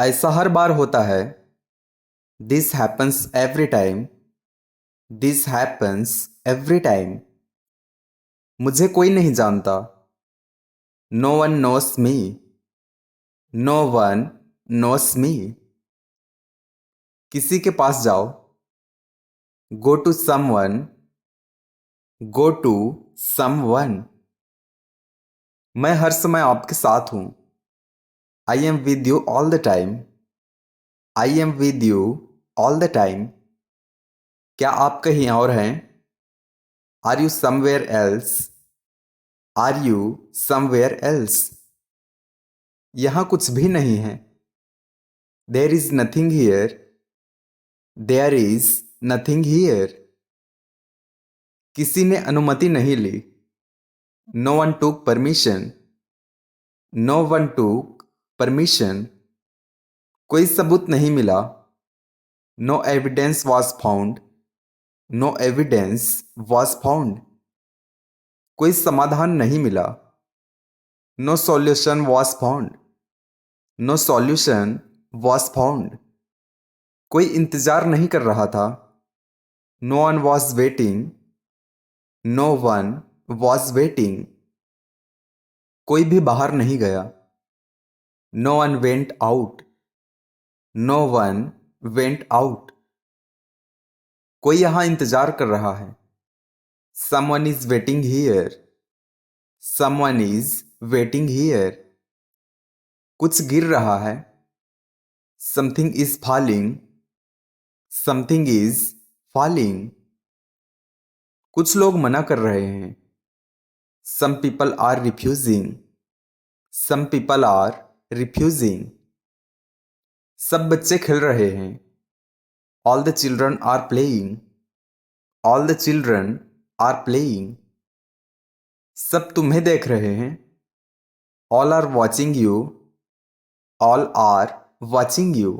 ऐसा हर बार होता है। This happens every time. This happens every time. मुझे कोई नहीं जानता। No one knows me. No one knows me. किसी के पास जाओ। Go to someone. Go to someone. मैं हर समय आपके साथ हूं। I am with you all the time. I am with you all the time. क्या आप कहीं और हैं? Are you somewhere else? Are you somewhere else? यहां कुछ भी नहीं है। There is nothing here. There is nothing here. किसी ने अनुमति नहीं ली। No one took permission. No one took permission. कोई सबूत नहीं मिला। No evidence was found. No evidence was found. कोई समाधान नहीं मिला। No solution was found. No solution was found. कोई इंतजार नहीं कर रहा था। No one was waiting. No one was waiting. कोई भी बाहर नहीं गया। No one went out. No one went out. कोई यहां इंतजार कर रहा है। Someone is waiting here. Someone is waiting here. कुछ गिर रहा है। Something is falling. Something is falling. कुछ लोग मना कर रहे हैं। Some people are refusing. Some people are refusing. सब बच्चे खेल रहे हैं। All the children are playing. All the children are playing. सब तुम्हें देख रहे हैं। All are watching you. All are watching you.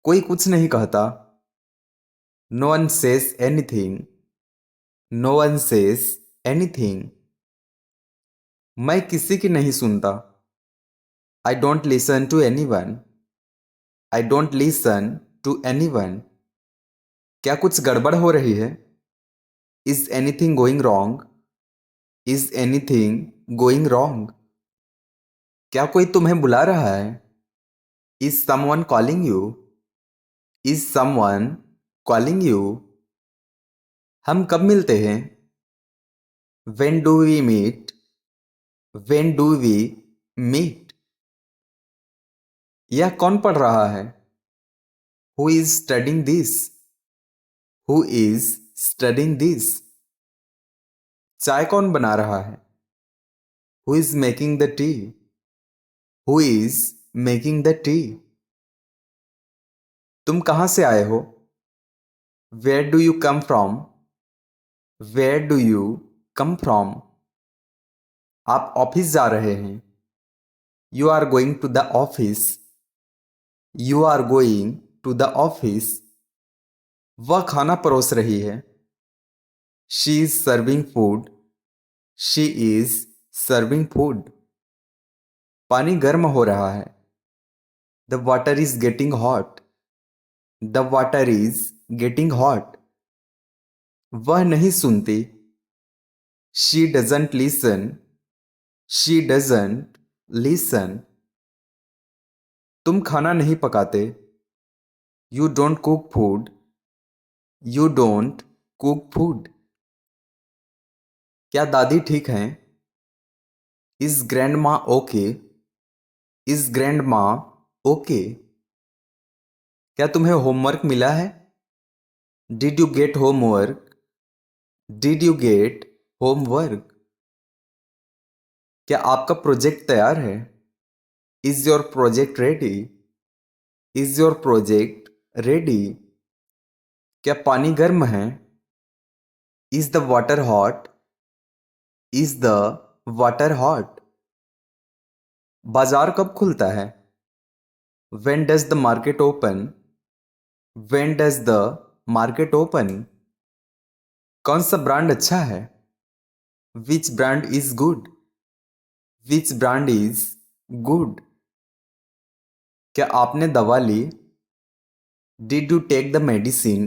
कोई कुछ नहीं कहता। No one says anything. No one says anything. मैं किसी की नहीं सुनता। I don't listen to anyone. I don't listen to anyone. क्या कुछ गड़बड़ हो रही है? Is anything going wrong? Is anything going wrong? क्या कोई तुम्हें बुला रहा है? Is someone calling you? Is someone calling you? हम कब मिलते हैं? When do we meet? When do we meet? यह कौन पढ़ रहा है? Who is studying this? Who is studying this? चाय कौन बना रहा है? Who is making the tea? Who is making the tea? तुम कहां से आए हो? Where do you come from? Where do you come from? आप ऑफिस जा रहे हैं। You are going to the office. You are going to the office. वह खाना परोस रही है। She is serving food. She is serving food. पानी गर्म हो रहा है। The water is getting hot. The water is getting hot. वह नहीं सुनती। She doesn't listen. She doesn't listen. तुम खाना नहीं पकाते। You don't cook food. You don't cook food. क्या दादी ठीक हैं? इज ग्रैंड माँ ओके? इज ग्रैंड माँ ओके? क्या तुम्हें होमवर्क मिला है? Did you get homework? Did you get homework? क्या आपका प्रोजेक्ट तैयार है? Is your project ready? Is your project ready? क्या पानी गर्म है? Is the water hot? Is the water hot? बाजार कब खुलता है? When does the market open? When does the market open? कौन सा ब्रांड अच्छा है? Which brand is good? Which brand is good? क्या आपने दवा ली? Did you take the medicine?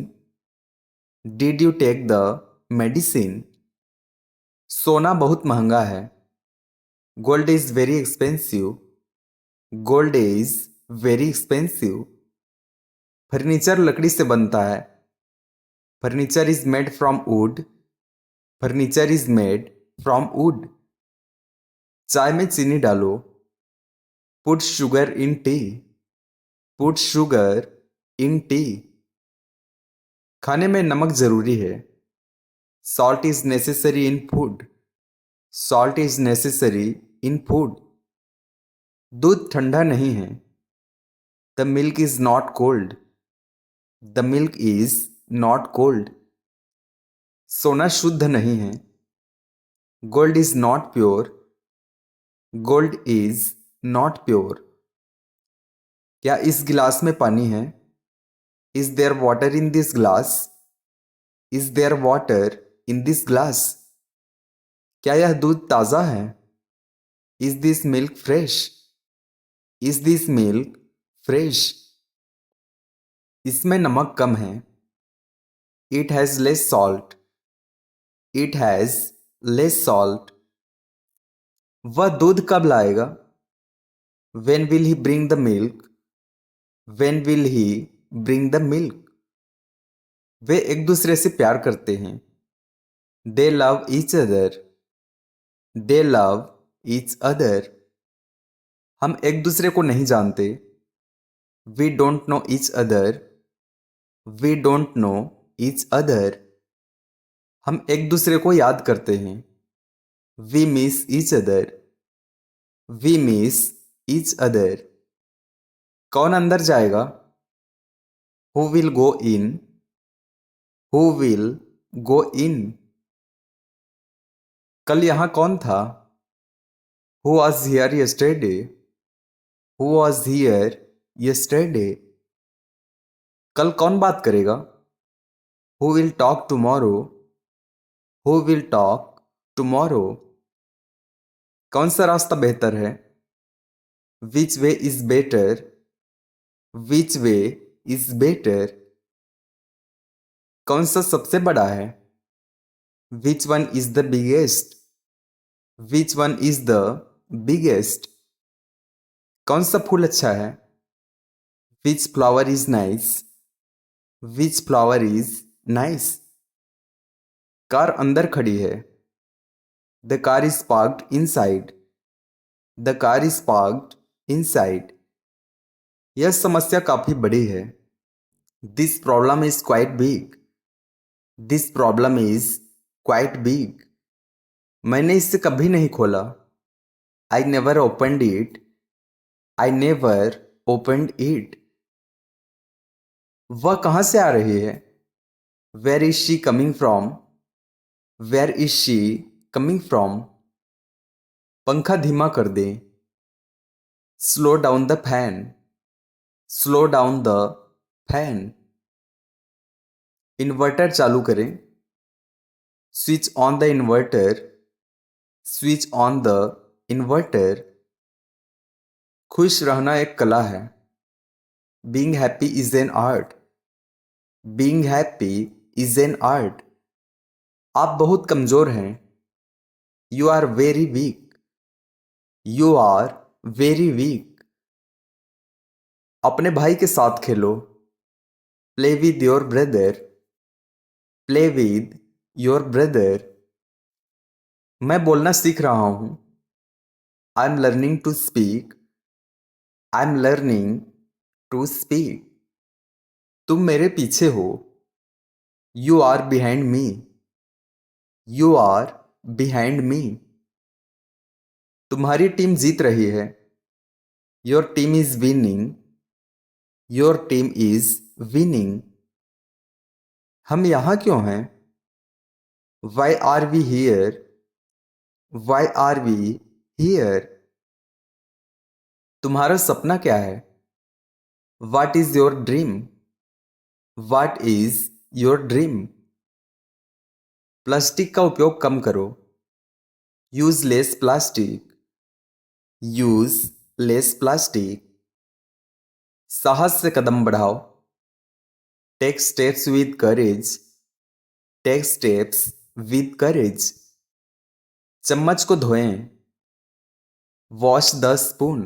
Did you take the medicine? सोना बहुत महंगा है। Gold is very expensive. Gold is very expensive. Furniture लकड़ी से बनता है। Furniture is made from wood. Furniture is made from wood. चाय में चीनी डालो। Put sugar in tea. Put sugar in tea. खाने में नमक जरूरी है। Salt is necessary in food. Salt is necessary in food. दूध ठंडा नहीं है। The milk is not cold. The milk is not cold. सोना शुद्ध नहीं है। Gold is not pure. Gold is not pure. क्या इस गिलास में पानी है? Is there water in this glass? Is there water in this glass? क्या यह दूध ताज़ा है? Is this milk fresh? Is this milk fresh? इसमें नमक कम है। It has less salt. It has less salt. वह दूध कब लाएगा? When will he bring the milk? When will he bring the milk? वे एक दूसरे से प्यार करते हैं। They love each other. They love each other. हम एक दूसरे को नहीं जानते। We don't know each other. We don't know each other. हम एक दूसरे को याद करते हैं। We miss each other. We miss each other. कौन अंदर जाएगा? Who will go in? Who will go इन? कल यहां कौन था? Who was here yesterday? Who was here yesterday? कल कौन बात करेगा? Who will talk tomorrow? Who will talk tomorrow? कौन सा रास्ता बेहतर है? Which way is better? Which way is better? कौन सा सबसे बड़ा है? Which one is the biggest? Which one is the biggest? कौन सा फूल अच्छा है? Which flower is nice? Which flower is nice? Car अंदर खड़ी है। The car is parked inside. The car is parked inside. यह समस्या काफी बड़ी है। This problem is quite big. This problem is quite big. मैंने इसे कभी नहीं खोला। I never opened it. I never opened it. वह कहाँ से आ रही है? Where is she coming from? Where is she coming from? पंखा धीमा कर दे। Slow down the fan. Slow down the fan. Inverter चालू करें। Switch on the inverter. Switch on the inverter. खुश रहना एक कला है। Being happy is an art. Being happy is an art. आप बहुत कमजोर हैं। You are very weak. You are very weak. अपने भाई के साथ खेलो। Play with your brother. Play with your brother. मैं बोलना सीख रहा हूं। I am learning to speak. I am learning to speak. तुम मेरे पीछे हो। You are behind me. You are behind me. तुम्हारी टीम जीत रही है। Your team is winning. Your team is winning. हम यहां क्यों हैं? Why are we here? Why are we here? तुम्हारा सपना क्या है? What is your dream? What is your dream? Plastic का उपयोग कम करो। Use less plastic. Use less plastic. साहस से कदम बढ़ाओ। Take steps with courage. Take steps with courage. चम्मच को धोएं। Wash the spoon.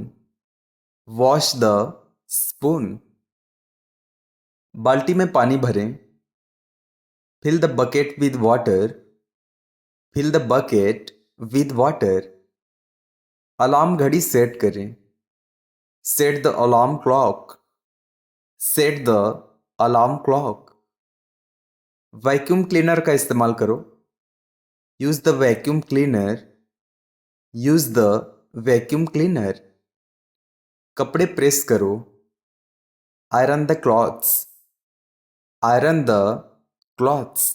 Wash the spoon. बाल्टी में पानी भरें। Fill the bucket with water. Fill the bucket with water. Alarm घड़ी सेट करें। Set the alarm clock. Set the alarm clock. Vacuum cleaner का इस्तेमाल करो। Use the vacuum cleaner. Use the vacuum cleaner. कपड़े प्रेस करो। Iron the clothes. Iron the clothes.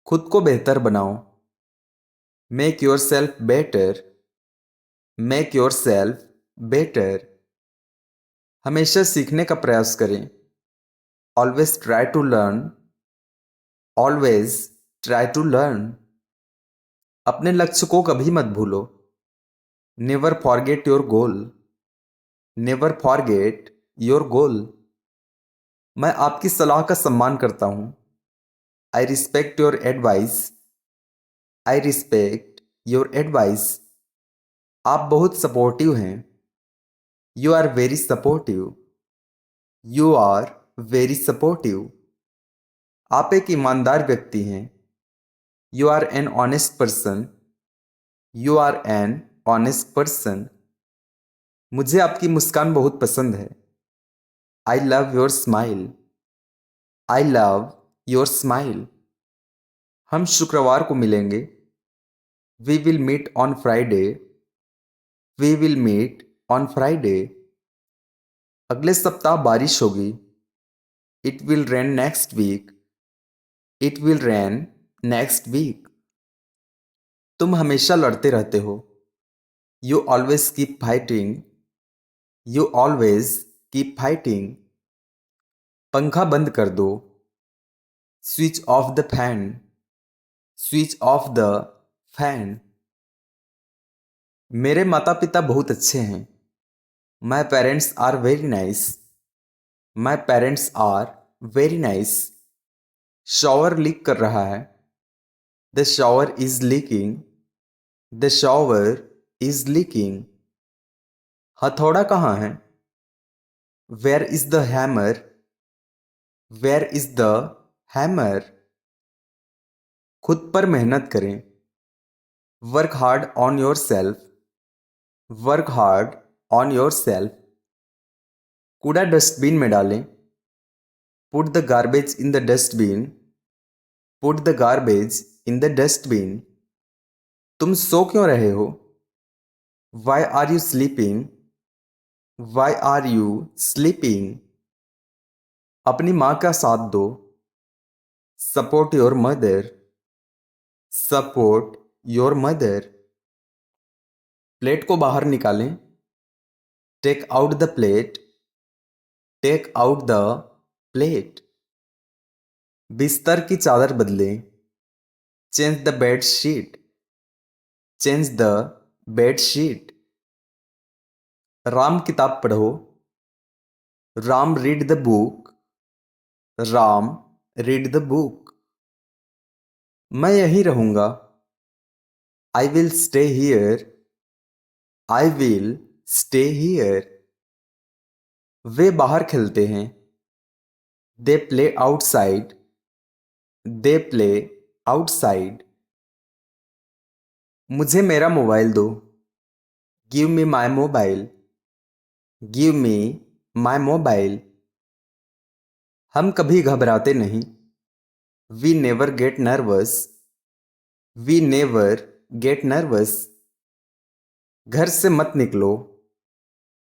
खुद को बेहतर बनाओ। Make yourself better. Make yourself better. हमेशा सीखने का प्रयास करें। Always try to learn. Always try to learn. अपने लक्ष्य को कभी मत भूलो। Never forget your goal. Never forget your goal. मैं आपकी सलाह का सम्मान करता हूं। I respect your advice. I respect your advice. आप बहुत सपोर्टिव हैं। You are very supportive. You are very supportive. आप एक ईमानदार व्यक्ति हैं। You are an honest person. You are an honest person. मुझे आपकी मुस्कान बहुत पसंद है। I love your smile. I love your smile. हम शुक्रवार को मिलेंगे। We will meet on Friday. We will meet on Friday. अगले सप्ताह बारिश होगी। It will rain next week. It will rain next week. तुम हमेशा लड़ते रहते हो। You always keep fighting. You always keep fighting. पंखा बंद कर दो। Switch off the fan. Switch off the fan. मेरे माता पिता बहुत अच्छे हैं। My parents are very nice. My parents are very nice. Shower leak कर रहा है। The shower is leaking. The shower is leaking. हथौड़ा कहाँ है? Where is the hammer? Where is the hammer? खुद पर मेहनत करें। Work hard on yourself. Work hard on yourself. कूड़ा डस्टबिन में डालें। Put the garbage in the dustbin. Put the garbage in the dustbin. तुम सो क्यों रहे हो? Why are you sleeping? Why are you sleeping? अपनी माँ का साथ दो। Support your mother. Support your mother. Plate को बाहर निकालें। Take out the plate. Take out the plate. बिस्तर की चादर बदलें। Change the bed sheet. Change the bed sheet. Ram किताब पढ़ो। Ram read the book. Ram read the book. मैं यहीं रहूंगा। I will stay here. I will stay here. वे बाहर खेलते हैं। They play outside. They play outside. मुझे मेरा मोबाइल दो। Give me my mobile. Give me my mobile. हम कभी घबराते नहीं। We never get nervous. We never get nervous. घर से मत निकलो।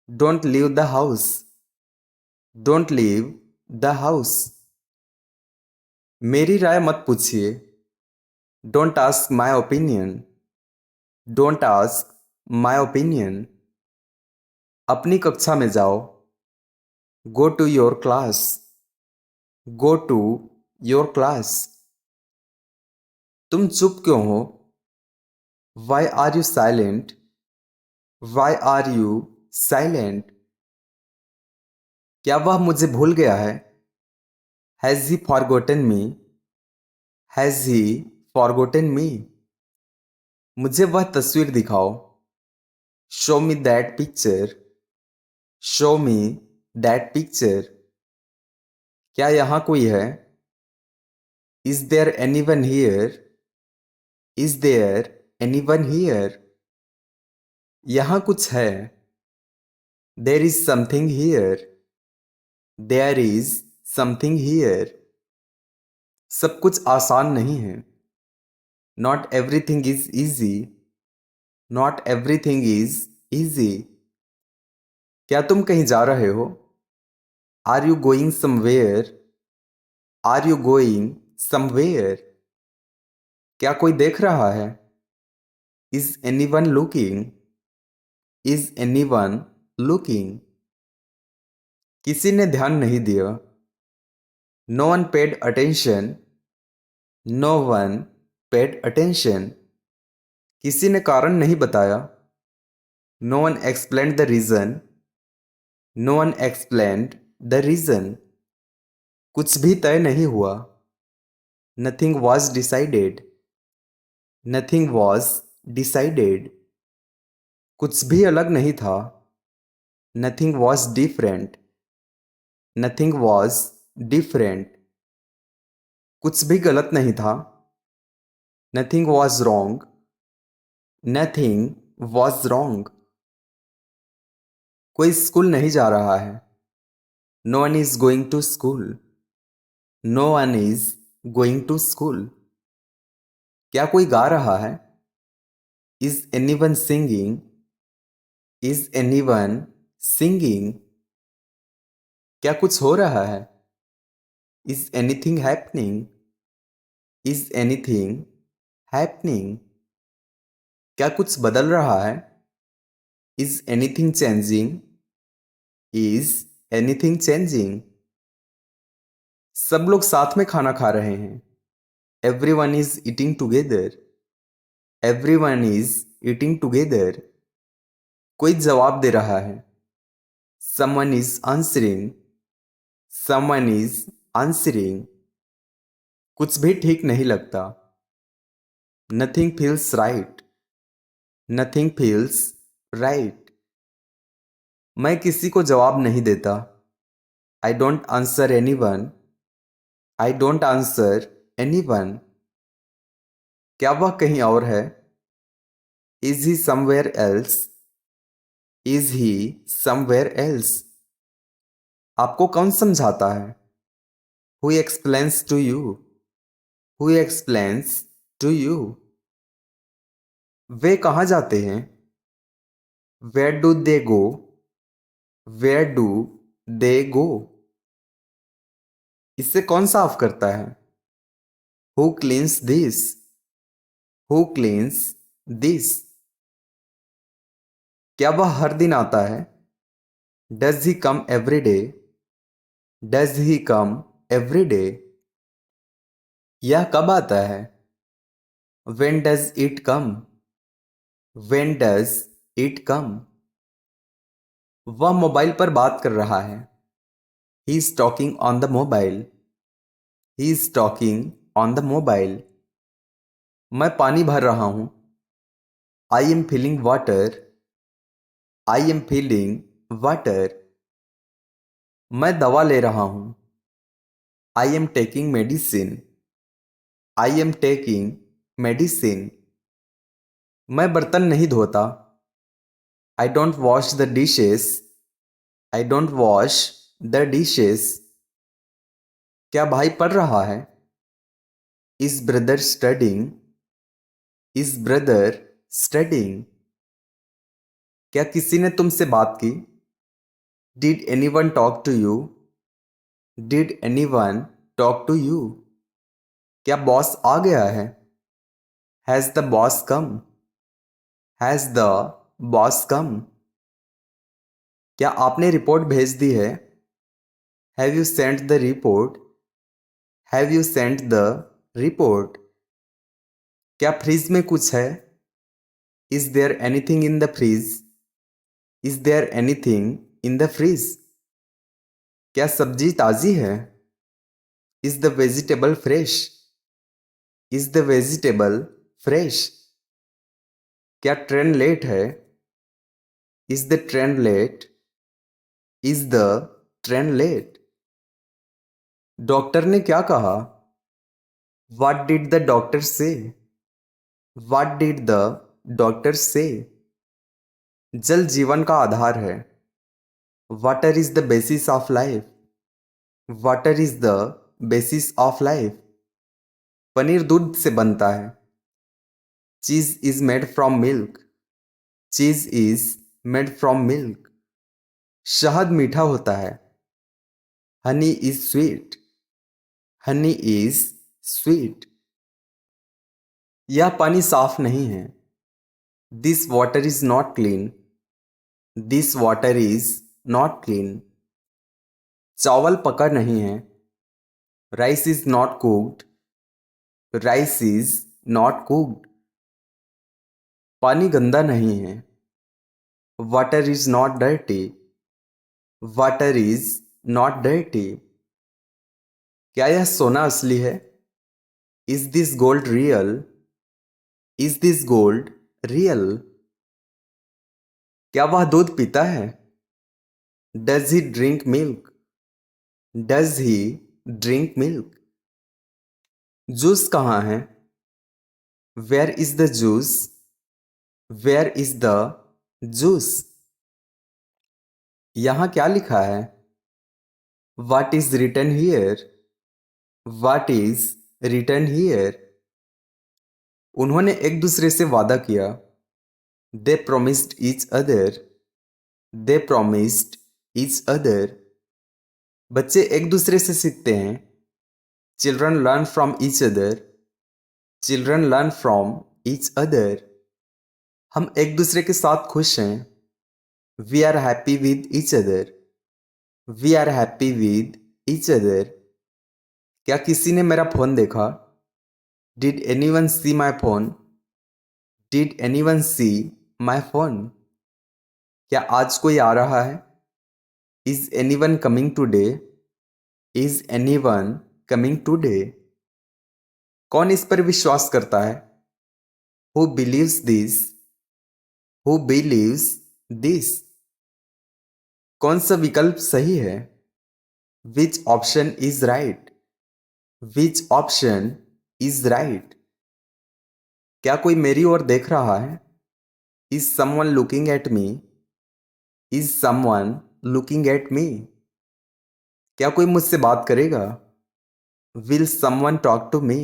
Don't leave the house. Don't leave the house. मेरी राय मत पूछिए। Don't ask my opinion. Don't ask my opinion. अपनी कक्षा में जाओ। Go to your class. Go to your class. तुम चुप क्यों हो? Why are you silent? Why are you silent? क्या वह मुझे भूल गया है? Has he forgotten me? Has he forgotten me? मुझे वह तस्वीर दिखाओ। Show me that picture. Show me that picture. क्या यहाँ कोई है? Is there anyone here? Is there anyone here? यहाँ कुछ है। There is something here. There is something here. सब कुछ आसान नहीं है। Not everything is easy. Not everything is easy. क्या तुम कहीं जा रहे हो? Are you going somewhere? Are you going somewhere? क्या कोई देख रहा है? Is anyone looking? Is anyone looking? किसी ने ध्यान नहीं दिया। No one paid attention. No one paid attention. किसी ने कारण नहीं बताया। No one explained the reason. No one explained the reason. कुछ भी तय नहीं हुआ। Nothing was decided. Nothing was decided. कुछ भी अलग नहीं था। Nothing was different. Nothing was different. कुछ भी गलत नहीं था। Nothing was wrong. Nothing was wrong. कोई स्कूल नहीं जा रहा है। No one is going to school. No one is going to school. क्या कोई गा रहा है? Is anyone singing? Is anyone singing? क्या कुछ हो रहा है? Is anything happening? Is anything happening? क्या कुछ बदल रहा है? Is anything changing? Is anything changing? सब लोग साथ में खाना खा रहे हैं। Everyone is eating together. Everyone is eating together. कोई जवाब दे रहा है। Someone is answering. Someone is answering. कुछ भी ठीक नहीं लगता। Nothing feels right. Nothing feels right. मैं किसी को जवाब नहीं देता। I don't answer anyone. I don't answer anyone. क्या वह कहीं और है? Is he somewhere else? Is he somewhere else? आपको कौन समझाता है? Who explains to you? Who explains to you? वे कहाँ जाते हैं? Where do they go? Where do they go? इसे कौन साफ करता है? Who cleans this? Who cleans this? क्या वह हर दिन आता है? Does he come every day? Does he come every day? यह कब आता है? When does it come? When does it come? वह मोबाइल पर बात कर रहा है। He is talking on the mobile. He is talking on the mobile. मैं पानी भर रहा हूं। I am filling water. I am feeling water. मैं दवा ले रहा हूं। I am taking medicine. I am taking medicine. मैं बर्तन नहीं धोता। I don't wash the dishes. I don't wash the dishes. क्या भाई पढ़ रहा है? Is brother studying? Is brother studying? क्या किसी ने तुमसे बात की? Did anyone talk to you? Did anyone talk to you? क्या बॉस आ गया है? Has the boss come? Has the boss come? क्या आपने रिपोर्ट भेज दी है? Have you sent the report? Have you sent the report? क्या फ्रिज में कुछ है? Is there anything in the fridge? Is there anything in the fridge? क्या सब्जी ताजी है? Is the vegetable fresh? Is the vegetable fresh? क्या train late है? Is the train late? Is the train late? Doctor ने क्या कहा? What did the doctor से? व्हाट डिड द डॉक्टर से? जल जीवन का आधार है। Water is the basis of life. Water is the basis of life. Paneer दूध से बनता है। चीज इज मेड फ्रॉम मिल्क। चीज इज मेड फ्रॉम मिल्क। शहद मीठा होता है। Honey is sweet. Honey is sweet. यह पानी साफ नहीं है। This water is not clean. This water is not clean. चावल पका नहीं है। Rice is not cooked. Rice is not cooked. पानी गंदा नहीं है। Water is not dirty. Water is not dirty. क्या यह सोना असली है? Is this gold real? Is this gold real? क्या वह दूध पीता है? Does he drink milk? Does he drink milk? Juice कहाँ है? Where is the juice? Where is the juice? यहाँ क्या लिखा है? What is written here? What is written here? उन्होंने एक दूसरे से वादा किया। They promised each other. They promised each other. बच्चे एक दूसरे से सीखते हैं। Children learn from each other. Children learn from each other. हम एक दूसरे के साथ खुश हैं। We are happy with each other. We are happy with each other. क्या किसी ने मेरा फोन देखा? Did anyone see my phone? Did anyone see my phone? क्या आज कोई आ रहा है? Is anyone coming today? Is anyone coming today? कौन इस पर विश्वास करता है? Who believes this? Who believes this? कौन सा विकल्प सही है? Which option is right? Which option is right? क्या कोई मेरी ओर देख रहा है? Is someone looking at me? Is someone looking at me? क्या कोई मुझसे बात करेगा? Will someone talk to me?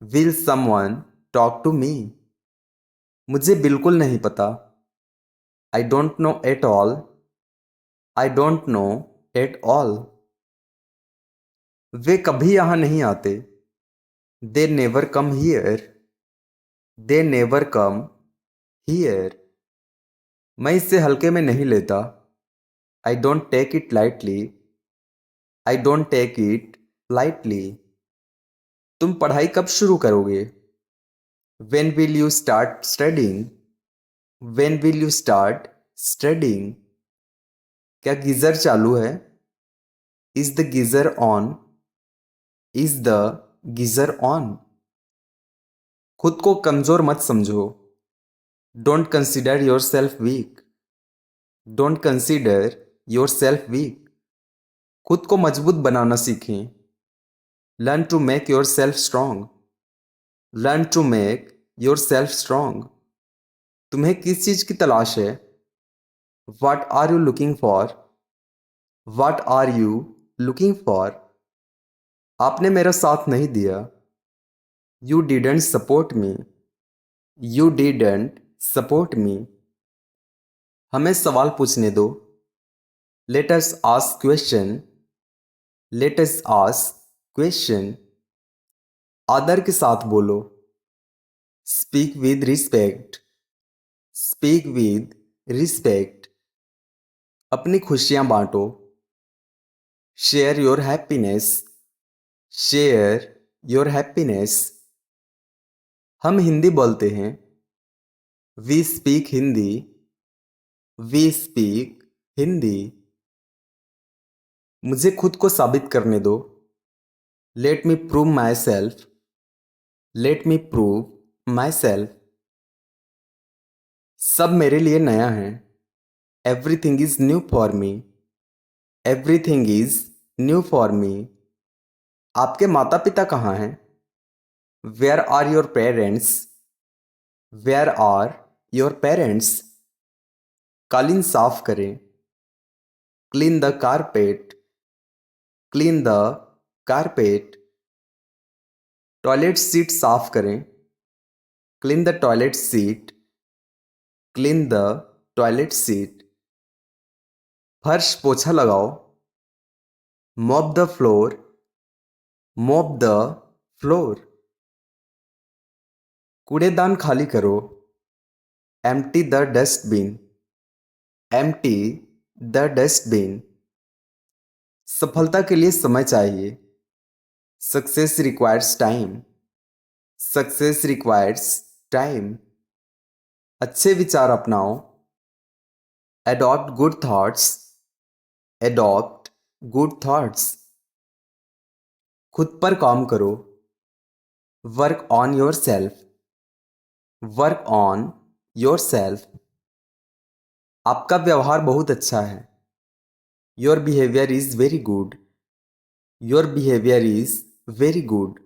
Will someone talk to me? मुझे बिल्कुल नहीं पता। I don't know at all. I don't know at all. वे कभी यहाँ नहीं आते। They never come here. They never come here. मैं इसे हल्के में नहीं लेता। I don't take it lightly. I don't take it lightly. तुम पढ़ाई कब शुरू करोगे? When will you start studying? When will you start studying? क्या गीजर चालू है? Is the geyser on? Is the geyser on? खुद को कमजोर मत समझो। Don't consider yourself weak. Don't consider yourself weak. खुद को मजबूत बनाना सीखें। Learn to make yourself strong. Learn to make yourself strong. तुम्हें किस चीज की तलाश है? What are you looking for? What are you looking for? आपने मेरा साथ नहीं दिया। You didn't support me. You didn't support me. हमें सवाल पूछने दो। Let us ask question. Let us ask question. आदर के साथ बोलो। Speak with respect. Speak with respect. अपनी खुशियां बांटो। Share your happiness. Share your happiness. हम हिंदी बोलते हैं। We speak Hindi. We speak Hindi. मुझे खुद को साबित करने दो। Let me prove myself. Let me prove myself. सब मेरे लिए नया है। Everything is new for me. Everything is new for me. आपके माता पिता कहाँ हैं? Where are your parents? Where are your parents? कालीन साफ करें। Clean the carpet. Clean the carpet. Toilet seat साफ करें। Clean the toilet seat. Clean the toilet seat. फर्श पोछा लगाओ। Mop the floor. Mop the floor. कूड़ेदान खाली करो। Empty the dustbin. Empty the dustbin. सफलता के लिए समय चाहिए। Success requires time. Success requires time. अच्छे विचार अपनाओ। Adopt good thoughts. Adopt good thoughts. खुद पर काम करो। Work on yourself. Work on your self. आपका व्यवहार बहुत अच्छा है। Your behaviour is very good. Your behaviour is very good.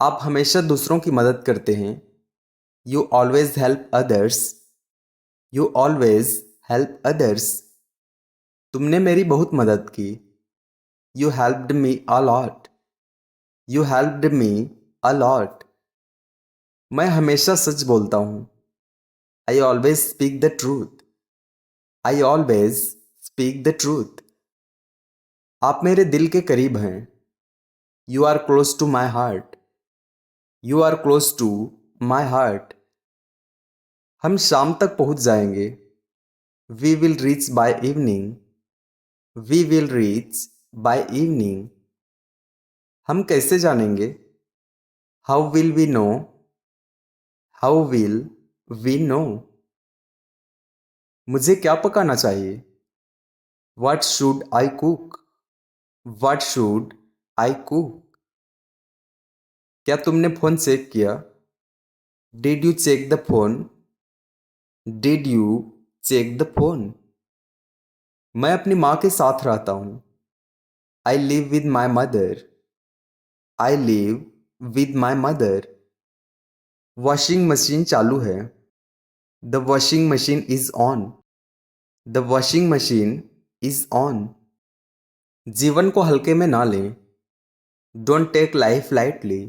आप हमेशा दूसरों की मदद करते हैं। You always help others. You always help others. तुमने मेरी बहुत मदद की। You helped me a lot. You helped me a lot. मैं हमेशा सच बोलता हूँ। I always speak the truth. I always speak the truth. आप मेरे दिल के करीब हैं। You are close to my heart. You are close to my heart. हम शाम तक पहुंच जाएंगे। We will reach by evening. We will reach by evening. हम कैसे जानेंगे? How will we know? How will we know? मुझे क्या पकाना चाहिए? What should I cook? What should I cook? क्या तुमने फोन चेक किया? Did you check the phone? Did you check the phone? मैं अपनी माँ के साथ रहता हूँ। I live with my mother. I live with my mother. Washing machine चालू है। The washing machine is on. The washing machine is on. जीवन को हल्के में ना लें। Don't take life lightly.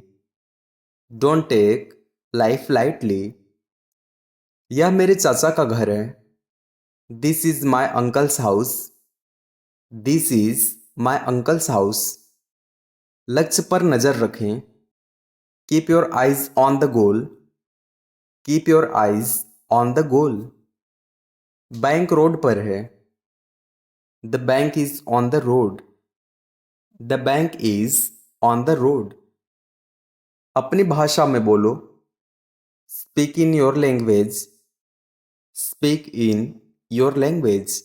Don't take life lightly. यह मेरे चाचा का घर है। This is my uncles house. This is my uncles house. लक्ष्य पर नजर रखें। Keep your eyes on the goal. Keep your eyes on the goal. Bank road पर है। The bank is on the road. The bank is on the road. अपनी भाषा में बोलो। Speak in your language. Speak in your language.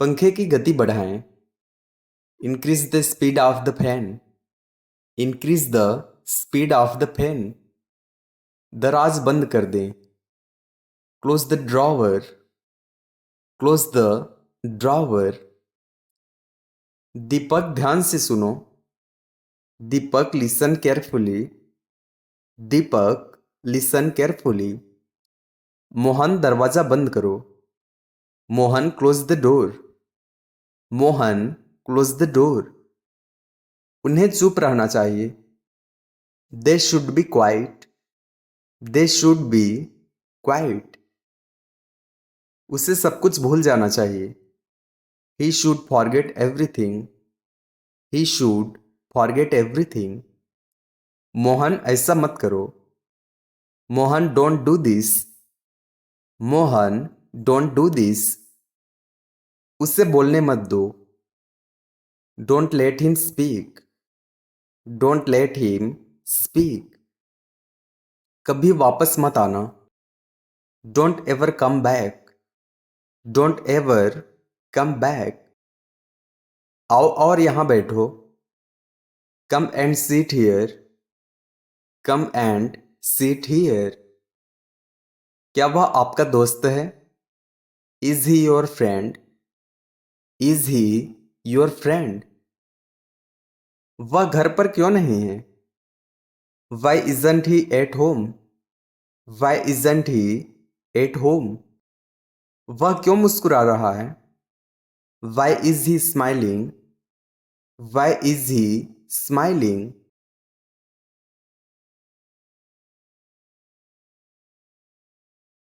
पंखे की गति बढ़ाएं। Increase the speed of the fan. Increase the speed of the fan. दराज बंद कर दें। Close the drawer. Close the drawer. Deepak ध्यान से सुनो। Deepak listen carefully. Deepak listen carefully. Mohan दरवाजा बंद करो। Mohan close the door. Mohan close the door. उन्हें चुप रहना चाहिए। They should be quiet. They should be quiet. उसे सब कुछ भूल जाना चाहिए। He should forget everything. He should forget everything. Mohan ऐसा मत करो। Mohan don't do this. Mohan don't do this. उसे बोलने मत दो। Don't let him speak. Don't let him speak. कभी वापस मत आना। Don't ever come back. Don't ever come back. आओ और यहाँ बैठो। Come and seat here. Come and seat here. क्या वह आपका दोस्त है? Is he your friend? Is he your friend? वह घर पर क्यों नहीं है? Why isn't he at home? Why isn't he at home? वह क्यों मुस्कुरा रहा है? Why is he smiling? Why is he smiling?